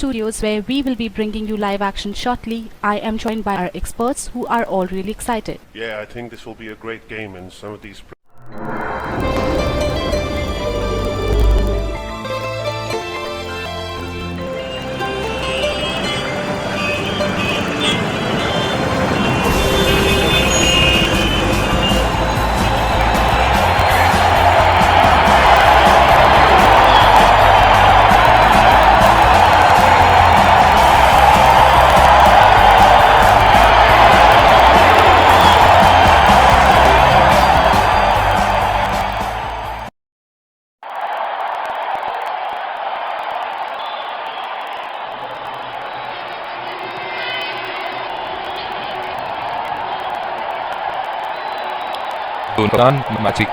studios where we will be bringing you live action shortly. I am joined by our experts who are all really excited. Yeah, I think this will be a great game, and some of these दौरान magic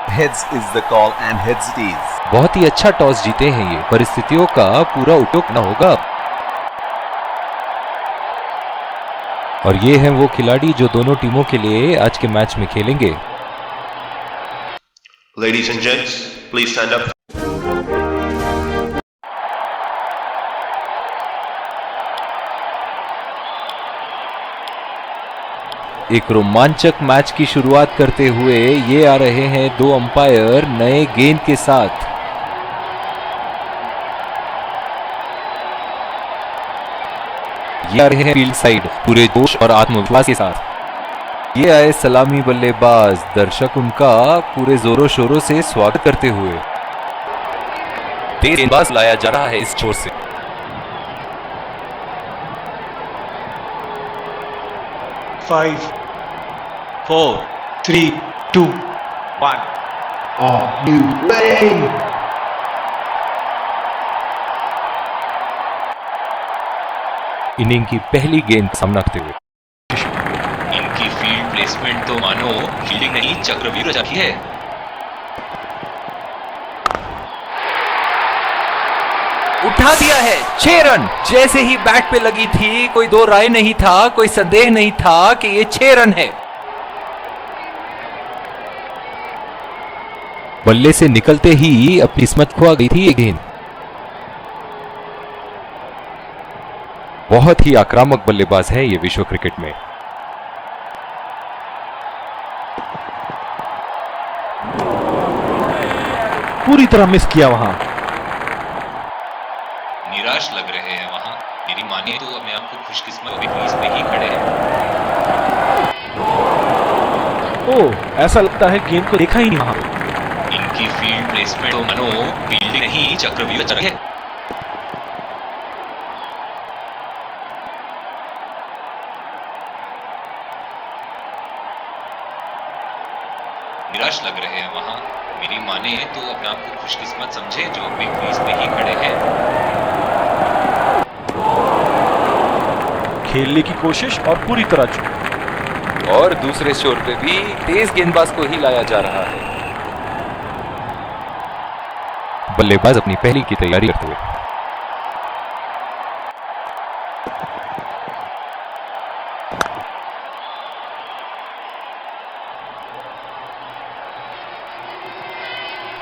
Heads is the call and heads it is. बहुत ही अच्छा toss जीते हैं ये, परिस्थितियों का पूरा उपयोग न होगा। और ये हैं वो खिलाड़ी जो दोनों टीमों के लिए आज के मैच में खेलेंगे। Ladies and gents, please stand up. एक रोमांचक मैच की शुरुआत करते हुए ये आ रहे हैं दो अंपायर नए गेंद के साथ। ये आ रहे हैं फील्ड साइड पूरे जोश और आत्मविश्वास के साथ। ये आए सलामी बल्लेबाज, दर्शक उनका पूरे जोरों शोरों से स्वागत करते हुए। तेज गेंदबाज लाया जा रहा है इस छोर से। 5, 4, 3, 2, 1. Are you ready? इनिंग की पहली गेंद सामना करते हुए इनकी फील्ड प्लेसमेंट तो मानो फील्डिंग नहीं चक्रव्यूह रचा है। उठा दिया है 6 रन। जैसे ही बैट पे लगी थी कोई दो राय नहीं था, कोई संदेह नहीं था कि ये 6 रन है। बल्ले से निकलते ही अपनी किस्मत खुआ गई थी ये गेंद। बहुत ही आक्रामक बल्लेबाज है ये विश्व क्रिकेट में। पूरी तरह मिस किया वहां। निराश लग रहे हैं वहां। मेरी मानिए तो अपने आप को खुशकिस्मत भी क्रीज पे ही खड़े हैं। ओह, ऐसा लगता है गेंद को देखा ही नहीं वहां। इनकी फील्ड प्लेसमेंट तो मानो फील्डिंग नहीं चक्रव्यूह रचा है। निराश लग रहे हैं वहां। मेरी माने तो अपने आप को खुशकिस्मत समझे जो अपने क्रीज पे ही खड़े हैं। खेलने की कोशिश और पूरी तरह चूक। और दूसरे छोर पे भी तेज गेंदबाज को ही लाया जा रहा है। बल्लेबाज अपनी पहली की तैयारी करते हुए।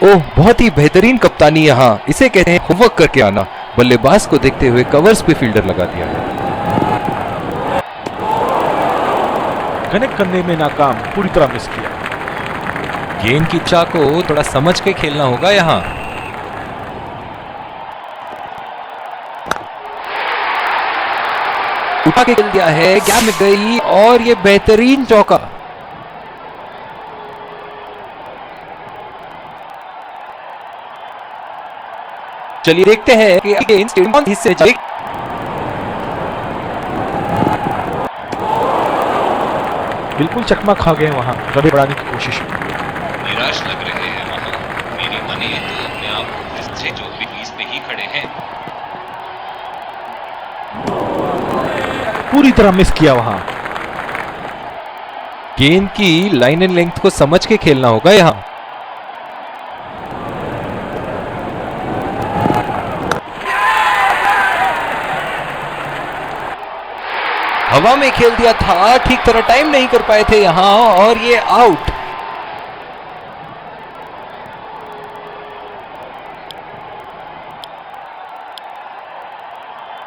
ओह, बहुत ही बेहतरीन कप्तानी यहाँ। इसे कहते हैं होमवर्क करके आना। बल्लेबाज को देखते हुए कवर्स पे फील्डर लगा दिया है। कनेक्ट करने में नाकाम, पूरी तरह मिस किया। गेंद की चाल को थोड़ा समझ के खेलना होगा यहाँ। उठा के खेल दिया है, गैप में गई और ये बेहतरीन चौका। चलिए देखते हैं कि गेंद स्टेडियम कौन हिस्से जाएगी। बिल्कुल चकमा खा गए वहां रबे बढ़ाने की कोशिश में। निराश लग रहे हैं वहां। मेरी माने तो अपने आप को फिर से जो भी क्रीज पे ही खड़े हैं। पूरी तरह मिस किया वहां। गेंद की लाइन एंड लेंथ को समझ के खेलना होगा यहाँ। हवा में खेल दिया था, ठीक तरह टाइम नहीं कर पाए थे यहां और ये आउट।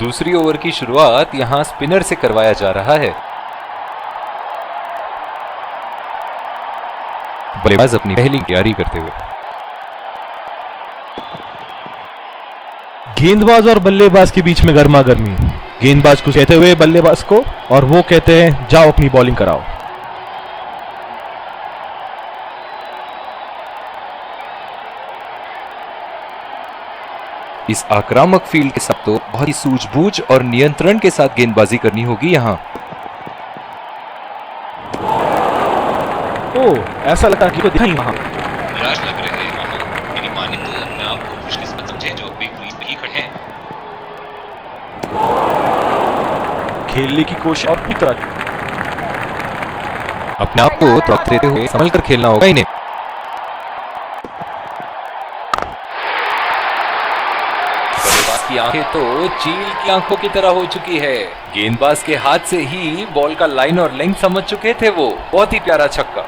दूसरी ओवर की शुरुआत यहां स्पिनर से करवाया जा रहा है। बल्लेबाज अपनी पहली तैयारी करते हुए। गेंदबाज और बल्लेबाज के बीच में गर्मा गर्मी, गेंदबाज को कहते हुए बल्लेबाज को, और वो कहते हैं जाओ अपनी बॉलिंग कराओ। इस आक्रामक फील्ड के साथ तो बहुत ही सूझबूझ और नियंत्रण के साथ गेंदबाजी करनी होगी यहां। ओ, ऐसा लगा कि दिखाई वहां। निराश लग रहे हैं वहां। मेरी माने तो अपने आप को खुशकिस्मत समझे जो अभी क्रीज पे ही खड़े हैं। खेलने की कोशिश और भी तरह की। अपने आप को तवक्त देते हुए संभल कर खेलना होगा इन्हें। बल्लेबाज की आंखें तो चील की आंखों की तरह हो चुकी है। गेंदबाज के हाथ से ही बॉल का लाइन और लेंथ समझ चुके थे वो। बहुत ही प्यारा छक्का।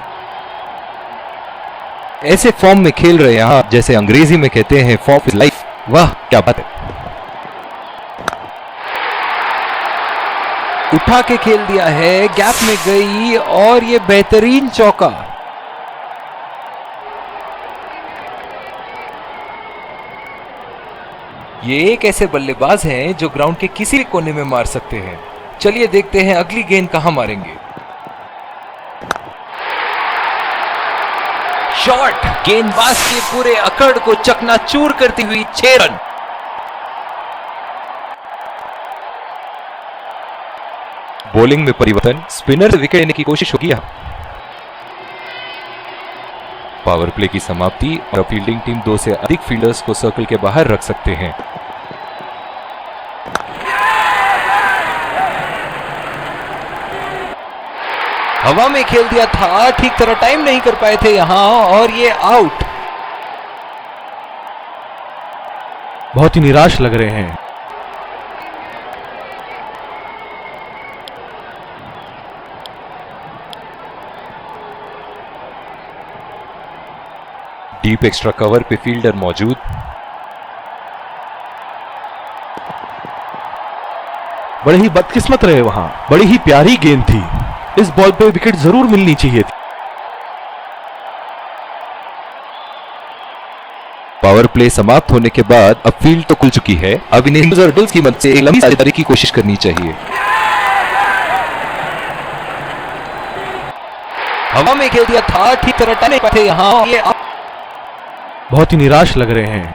ऐसे फॉर्म में खेल रहे हैं आप, जैसे अंग्रेजी में कहते हैं फॉर्म इज लाइफ। वाह क्या बात है। उठा के खेल दिया है, गैप में गई और ये बेहतरीन चौका। ये एक ऐसे बल्लेबाज हैं जो ग्राउंड के किसी भी कोने में मार सकते हैं। चलिए देखते हैं अगली गेंद कहां मारेंगे। शॉट, गेंदबाज के पूरे अकड़ को चकनाचूर करती हुई 6 रन। बॉलिंग में परिवर्तन, स्पिनर से विकेट लेने की कोशिश होगी यहां। पावर प्ले की समाप्ति और फील्डिंग टीम 2 से अधिक फील्डर्स को सर्कल के बाहर रख सकते हैं। हवा में खेल दिया था, ठीक तरह टाइम नहीं कर पाए थे यहां और ये आउट। बहुत ही निराश लग रहे हैं। डीप एक्स्ट्रा कवर पे फील्डर मौजूद। बड़े ही बदकिस्मत रहे वहां, बड़ी ही प्यारी गेंद थी। इस बॉल पे विकेट जरूर मिलनी चाहिए थी। पावर प्ले समाप्त होने के बाद अब फील्ड तो खुल चुकी है। अब इन्हें डल्स की मदद से एक लंबी साझेदारी की कोशिश करनी चाहिए। हवा में खेल दिया था, ठीक तरह टाइम नहीं पाए थे यहां। ये बहुत ही निराश लग रहे हैं।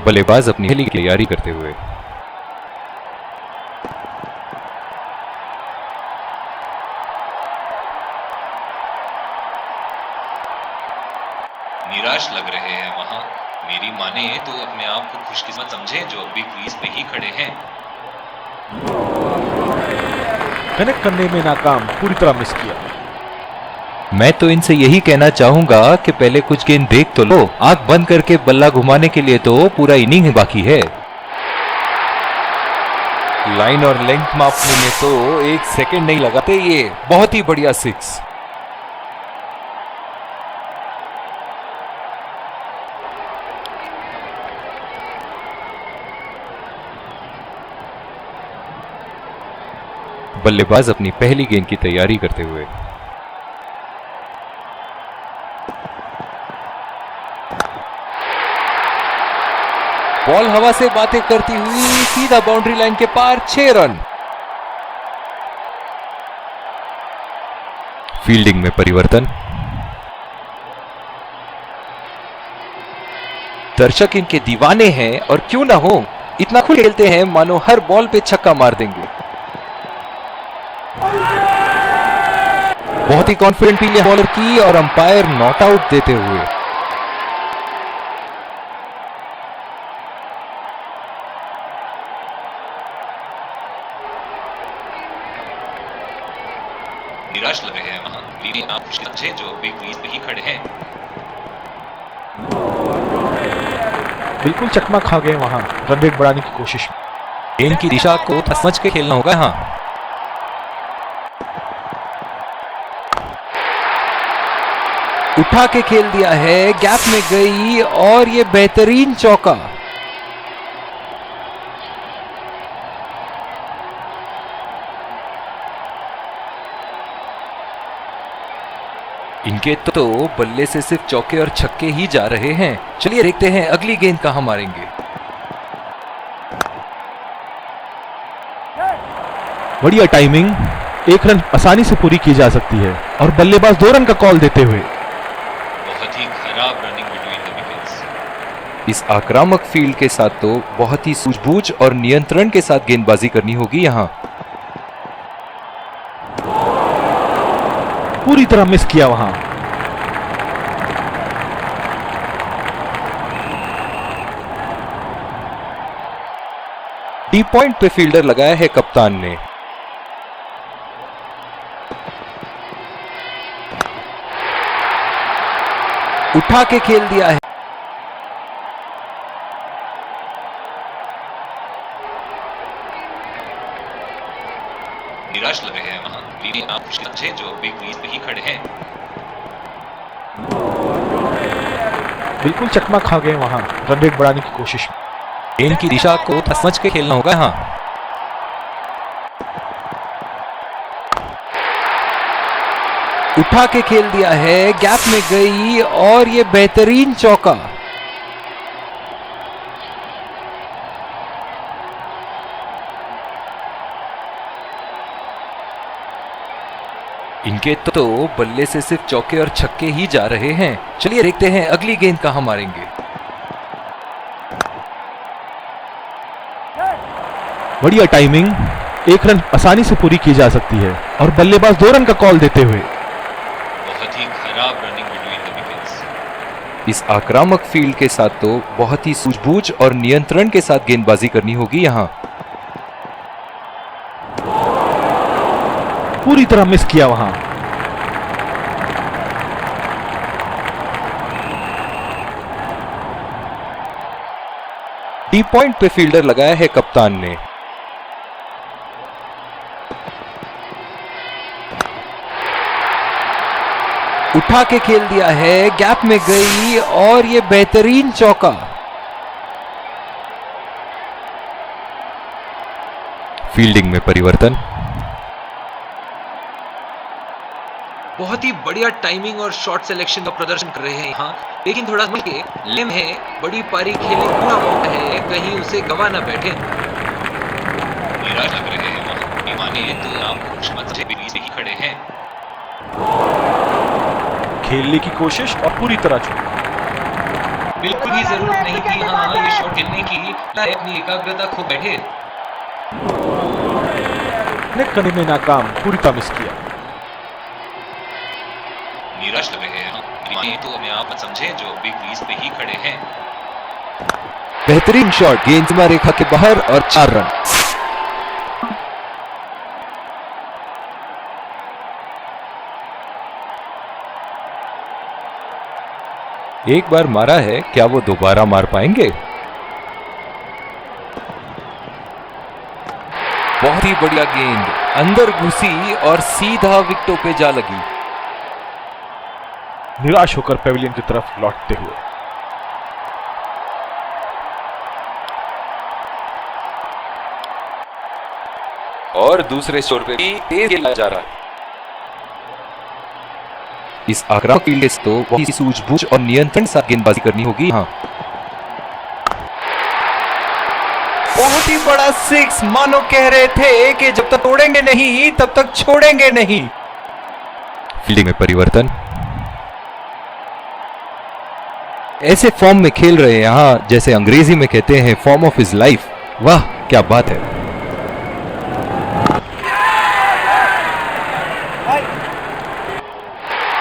बल्लेबाज अपनी पहली तैयारी करते हुए। निराश लग रहे हैं वहां। मेरी माने तो अपने आप को खुशकिस्मत समझे जो अभी क्रीज पे ही खड़े हैं। कनेक्ट करने में नाकाम, पूरी तरह मिस किया। मैं तो इनसे यही कहना चाहूंगा कि पहले कुछ गेंद देख तो लो। आंख बंद करके बल्ला घुमाने के लिए तो पूरा इनिंग ही बाकी है। लाइन और लेंथ मापने में तो 1 सेकंड नहीं लगाते ये। बहुत ही बढ़िया 6। बल्लेबाज अपनी पहली गेंद की तैयारी करते हुए। बॉल हवा से बातें करती हुई सीधा बाउंड्री लाइन के पार, 6 रन। फील्डिंग में परिवर्तन, दर्शक इनके दीवाने हैं और क्यों ना हो, इतना खुल खेलते हैं मानो हर बॉल पे छक्का मार देंगे। बहुत ही कॉन्फिडेंटली बॉलर की और अंपायर नॉट आउट देते हुए। निराश लग रहे हैं वहां। मेरी आप खुशकिस्मत समझे जो अभी बिल्कुल चकमा खा गए वहां रन रेट बढ़ाने की कोशिश में। गेंद की दिशा को समझ के खेलना होगा यहाँ। उठा के खेल दिया है, गैप में गई और ये बेहतरीन चौका। इनके तो बल्ले से सिर्फ चौके और छक्के ही जा रहे हैं। चलिए देखते हैं अगली गेंद कहां मारेंगे। बढ़िया टाइमिंग, एक रन आसानी से पूरी की जा सकती है और बल्लेबाज 2 रन का कॉल देते हुए। बहुत ही खराब रनिंग बिटवीन द विकेट्स। इस आक्रामक फील्ड के साथ तो बहुत ही सूझबूझ और नियंत्रण के साथ गेंदबाजी करनी होगी यहाँ। पूरी तरह मिस किया वहां। टी पॉइंट पे फील्डर लगाया है कप्तान ने। उठा के खेल दिया है। निराश लग रहे हैं वहां लीडिंग आप समझे जो बिग क्रीज पे ही खड़े हैं। बिल्कुल चकमा खा गए वहां रन रेट बढ़ाने की कोशिश में। गेंद की दिशा को समझ के खेलना होगा यहाँ। उठा के खेल दिया है, गैप में गई और ये बेहतरीन चौका। इनके तो बल्ले से सिर्फ चौके और छक्के ही जा रहे हैं। चलिए देखते हैं अगली गेंद कहां मारेंगे। बढ़िया टाइमिंग, एक रन आसानी से पूरी की जा सकती है और बल्लेबाज 2 रन का कॉल देते हुए। बहुत ही खराब रनिंग बिटवीन द विकेट्स। इस आक्रामक फील्ड के साथ तो बहुत ही सूझबूझ और नियंत्रण के साथ गेंदबाजी करनी होगी यहाँ। पूरी तरह मिस किया वहां। टी पॉइंट पे फील्डर लगाया है कप्तान ने। उठा के खेल दिया है, गैप में गई और ये बेहतरीन चौका। फील्डिंग में परिवर्तन। बहुत ही बढ़िया टाइमिंग और शॉट सिलेक्शन का प्रदर्शन कर रहे हैं यहाँ, लेकिन थोड़ा संभल के। लेम है, बड़ी पारी खेलने पूरा मौका है, कहीं उसे गवा ना बैठे। निराश लग रहे हैं वहां मानिए तो आप समझे बिग क्रीज पे ही खड़े हैं। खेलने की कोशिश और पूरी तरह चूक। बिल्कुल भी जरूरत नहीं थी हाँ ये शॉट खेलने की, अपनी एकाग्रता खो बैठे। नेट करने में नाकाम, पूरी तरह मिस किया। निराश लग रहे हैं मानिए तो अपने आप मत समझे जो बिग क्रीज पे ही खड़े हैं। बेहतरीन शॉट, गेंद सीमा रेखा के बाहर और 4 रन। एक बार मारा है, क्या वो दोबारा मार पाएंगे? बहुत ही बढ़िया गेंद अंदर घुसी और सीधा विकेटों पे जा लगी। निराश होकर पेविलियन की तरफ लौटते हुए। और दूसरे छोर पे भी तेज खेला जा रहा है। इस आक्रामक फील्ड से तो बहुत ही सूझबूझ और नियंत्रण साथ गेंदबाजी करनी होगी यहाँ। बहुत ही बड़ा 6, मानो कह रहे थे कि जब तक तोड़ेंगे नहीं तब तक छोड़ेंगे नहीं। फील्डिंग में परिवर्तन। ऐसे फॉर्म में खेल रहे हैं यहाँ जैसे अंग्रेजी में कहते हैं फॉर्म ऑफ हिज लाइफ। वाह क्या बात है।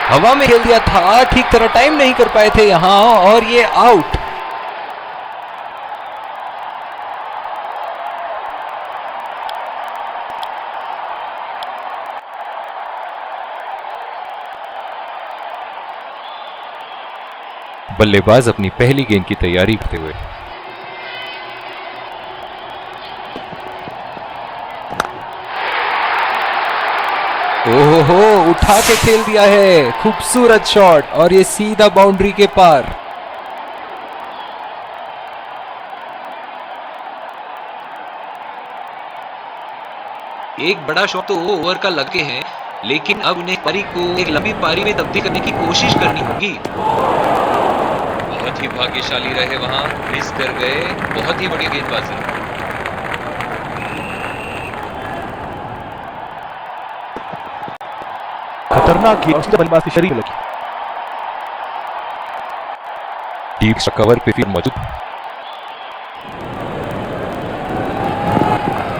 हवा में खेल दिया था, ठीक तरह टाइम नहीं कर पाए थे यहां और ये आउट। बल्लेबाज अपनी पहली गेंद की तैयारी करते हुए। ओहो, उठा के खेल दिया है, खूबसूरत शॉट और ये सीधा बाउंड्री के पार। एक बड़ा शॉट तो ओवर का लगे हैं, लेकिन अब उन्हें पारी को एक लंबी पारी में तब्दील करने की कोशिश करनी होगी। बहुत ही भाग्यशाली रहे वहां, मिस कर गए। बहुत ही बढ़िया गेंदबाजी। खतरनाक गेंद उसके बल्लेबाज के शरीर में लगी। डीप कवर पे फिर मौजूद।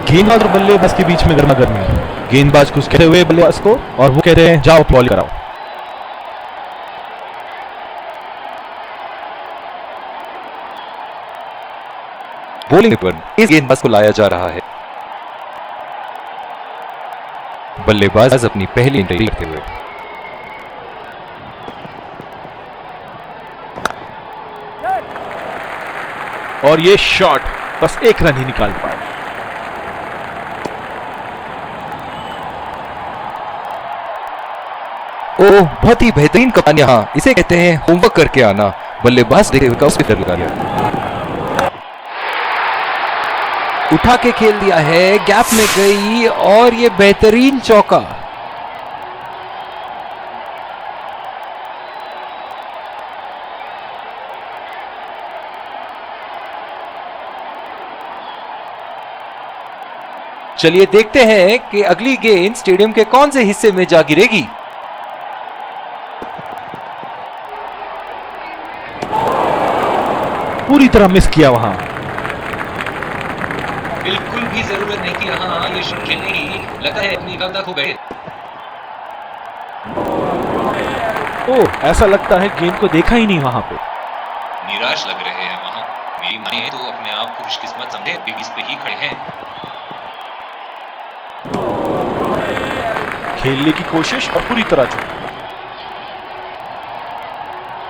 गेंदबाज और बल्लेबाज के बीच में गर्मा गर्मी। गेंदबाज कुछ कहते हुए बल्लेबाज को, और वो कहते हैं जाओ बॉल कराओ। बॉलिंग पर इस गेंदबाज को लाया जा रहा है। बल्लेबाज अपनी पहली एंट्री करते हुए। और ये शॉट बस एक रन ही निकाल पाए। ओह, बहुत ही बेहतरीन कप्तान, यहाँ इसे कहते हैं होमवर्क करके आना। बल्लेबाज देखते हुए उसकी तरफ लगा दिया, उठा के खेल दिया है, गैप में गई और ये बेहतरीन चौका। चलिए देखते हैं कि अगली गेंद स्टेडियम के कौन से हिस्से में जा गिरेगी। पूरी तरह मिस किया वहां। बिल्कुल भी जरूरत नहीं थी यहाँ ये शॉट खेलने की, लगता है अपनी एकाग्रता खो बैठे। ओह, ऐसा लगता है गेंद को देखा ही नहीं वहां पे। निराश लग रहे हैं वहां। मेरी माने तो अपने आप को खुशकिस्मत समझे, बिग इस पे ही खड़े हैं। खेलने की कोशिश और पूरी तरह चूक।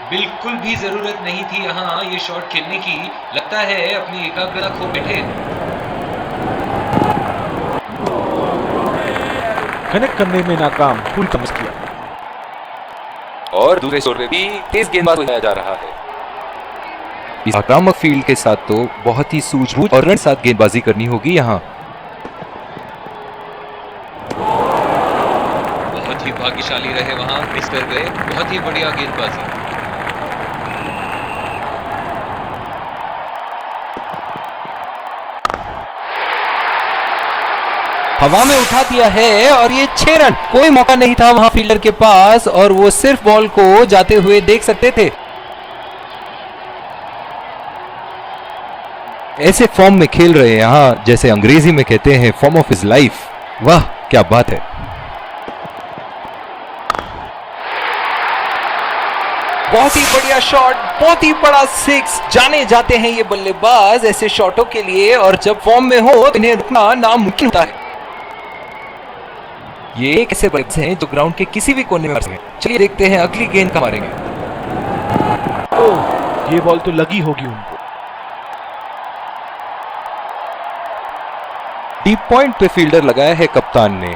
बिल्कुल भी जरूरत नहीं थी यहाँ ये शॉट खेलने की, लगता है अपनी एकाग्रता खो बैठे। कनेक्ट करने में नाकाम, पूरी तरह मिस किया। और दूसरे छोर पे भी तेज गेंदबाज लगाया जा रहा है। इस आक्रामक फील्ड के साथ तो बहुत ही सूझबूझ और रन साथ गेंदबाजी करनी होगी यहाँ। बहुत ही भाग्यशाली रहे वहां, मिस कर गए। बहुत ही बढ़िया गेंदबाजी। हवा में उठा दिया है और ये 6 रन। कोई मौका नहीं था वहां फील्डर के पास और वो सिर्फ बॉल को जाते हुए देख सकते थे। ऐसे फॉर्म में खेल रहे हैं यहाँ, जैसे अंग्रेजी में कहते हैं फॉर्म ऑफ हिज लाइफ। वाह क्या बात है। बहुत ही बढ़िया शॉट, बहुत ही बड़ा 6। जाने जाते हैं ये बल्लेबाज ऐसे शॉटों के लिए, और जब फॉर्म में हो तो इन्हें रुकना नामुमकिन होता है। ये एक ऐसे बल्लेबाज हैं जो ग्राउंड के किसी भी कोने में मार सकें। चलिए देखते हैं अगली गेंद कहाँ मारेंगे। ओह, ये बॉल तो लगी होगी उनको। डीप पॉइंट पे फील्डर लगाया है कप्तान ने।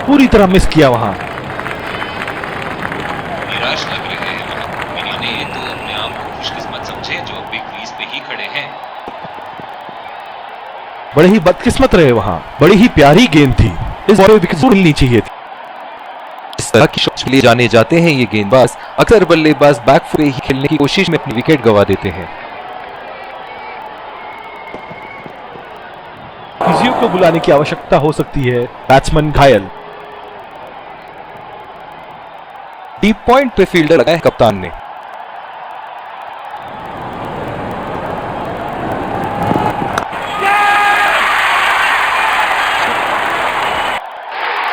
पूरी तरह मिस किया वहां। निराश लग रहे हैं वहां। मेरी माने तो अपने आप को खुशकिस्मत समझे जो बिग क्रीज पे ही खड़े हैं। बड़े ही बदकिस्मत रहे वहां। बड़ी ही प्यारी गेंद थी, इस बॉल में विकेट जरूर मिलनी चाहिए थी। इस तरह की शॉट्स के लिए जाने जाते हैं ये गेंदबाज। अक्सर बल्लेबाज बैकफुट ही खेलने की कोशिश में अपनी विकेट गंवा देते हैं। फिजियो को बुलाने की आवश्यकता हो सकती है, बैट्समैन घायल। डीप पॉइंट पे फील्डर लगाया है कप्तान ने।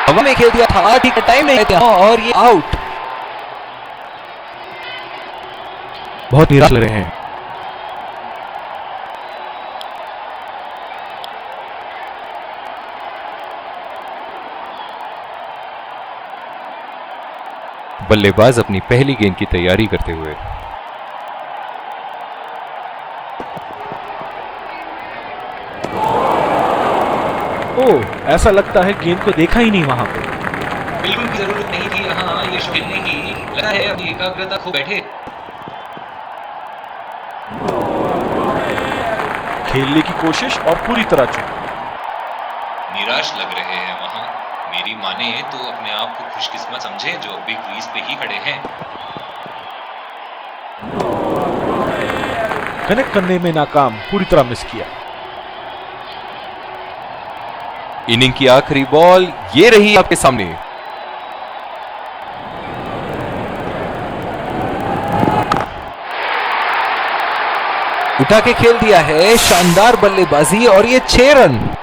हवा में खेल दिया था, ठीक है, टाइम नहीं था और ये आउट। बहुत निराश लग रहे हैं। बल्लेबाज अपनी पहली गेंद की तैयारी करते हुए। ओह, ऐसा लगता है गेंद को देखा ही नहीं वहां पे। बिल्कुल भी जरूरत नहीं थी यहाँ ये शॉट खेलने की। लगा है अपनी एकाग्रता खो बैठे। खेलने की कोशिश और पूरी तरह चूक। निराश लग रहे हैं वहां। मेरी माने तो अपने आप को खुशकिस्मत समझे जो अभी क्रीज पे ही खड़े हैं। कनेक्ट करने में नाकाम, पूरी तरह मिस किया। इनिंग की आखिरी बॉल ये रही आपके सामने। उठा के खेल दिया है, शानदार बल्लेबाजी और ये 6 रन।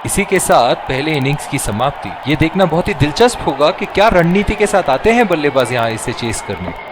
इसी के साथ पहले इनिंग्स की समाप्ति। ये देखना बहुत ही दिलचस्प होगा कि क्या रणनीति के साथ आते हैं बल्लेबाज यहां इसे चेस करने।